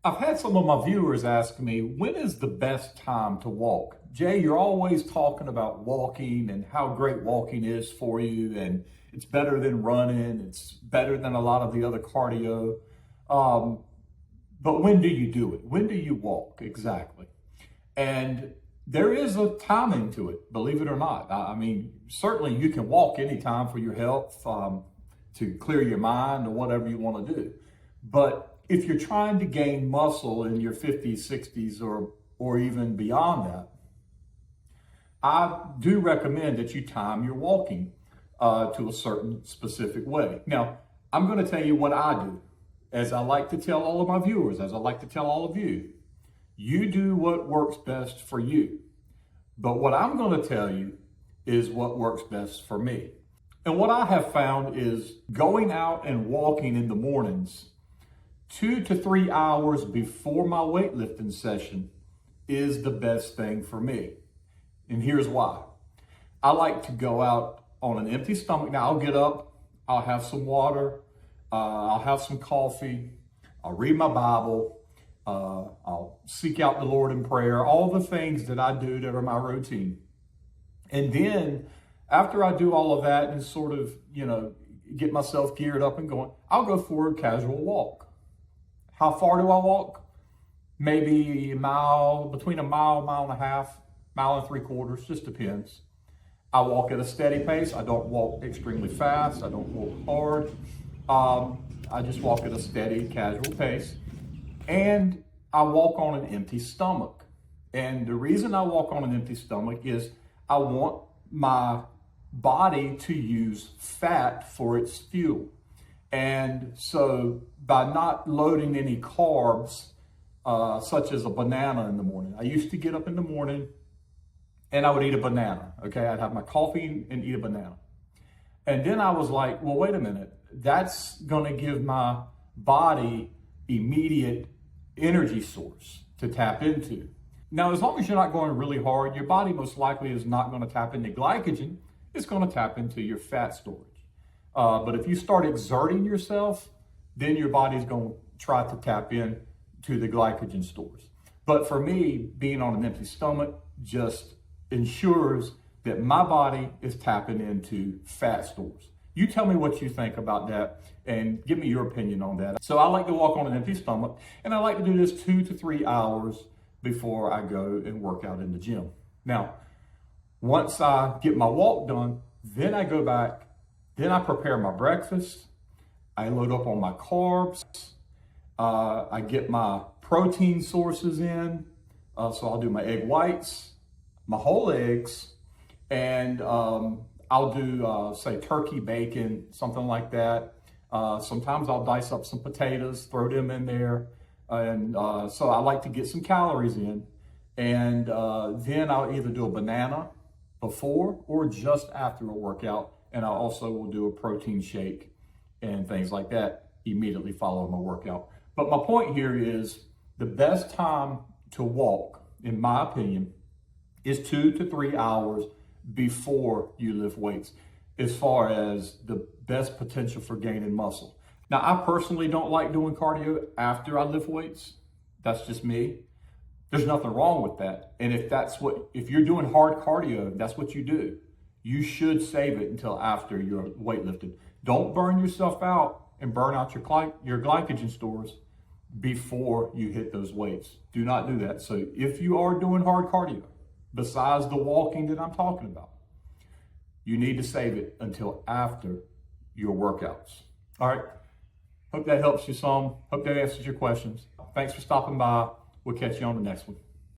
I've had some of my viewers ask me, when is the best time to walk? Jay, you're always talking about walking and how great walking is for you, and it's better than running, it's better than a lot of the other cardio. But when do you do it? When do you walk exactly? And there is a timing to it, believe it or not. I mean, certainly you can walk anytime for your health, to clear your mind or whatever you want to do. But if you're trying to gain muscle in your 50s, 60s, or even beyond that, I do recommend that you time your walking to a certain specific way. Now, I'm going to tell you what I do. As I like to tell all of my viewers, as I like to tell all of you, you do what works best for you. But what I'm going to tell you is what works best for me. And what I have found is going out and walking in the mornings 2 to 3 hours before my weightlifting session is the best thing for me. And here's why. I like to go out on an empty stomach. Now I'll get up, I'll have some water, I'll have some coffee, I'll read my Bible, I'll seek out the Lord in prayer, all the things that I do that are my routine. And then after I do all of that and sort of, get myself geared up and going, I'll go for a casual walk. How far do I walk? Maybe a mile, between a mile and a half, mile and 3/4, just depends. I walk at a steady pace. I don't walk extremely fast. I don't walk hard. I just walk at a steady, casual pace. And I walk on an empty stomach. And the reason I walk on an empty stomach is I want my body to use fat for its fuel. And so by not loading any carbs, such as a banana in the morning, I used to get up in the morning and I would eat a banana, okay? I'd have my coffee and eat a banana. And then I was like, well, wait a minute. That's gonna give my body immediate energy source to tap into. Now, as long as you're not going really hard, your body most likely is not gonna tap into glycogen. It's gonna tap into your fat storage. But if you start exerting yourself, then your body's going to try to tap in to the glycogen stores. But for me, being on an empty stomach just ensures that my body is tapping into fat stores. You tell me what you think about that and give me your opinion on that. So I like to walk on an empty stomach, and I like to do this 2 to 3 hours before I go and work out in the gym. Now, once I get my walk done, then I go back. Then I prepare my breakfast. I load up on my carbs. I get my protein sources in. So I'll do my egg whites, my whole eggs, and I'll do, say, turkey bacon, something like that. Sometimes I'll dice up some potatoes, throw them in there. And so I like to get some calories in. And then I'll either do a banana before or just after a workout. And I also will do a protein shake and things like that immediately following my workout. But my point here is the best time to walk, in my opinion, is 2 to 3 hours before you lift weights, as far as the best potential for gaining muscle. Now, I personally don't like doing cardio after I lift weights. That's just me. There's nothing wrong with that. And if you're doing hard cardio, that's what you do. You should save it until after you're weightlifted. Don't burn yourself out and burn out your glycogen stores before you hit those weights. Do not do that. So if you are doing hard cardio, besides the walking that I'm talking about, you need to save it until after your workouts. All right. Hope that helps you some. Hope that answers your questions. Thanks for stopping by. We'll catch you on the next one.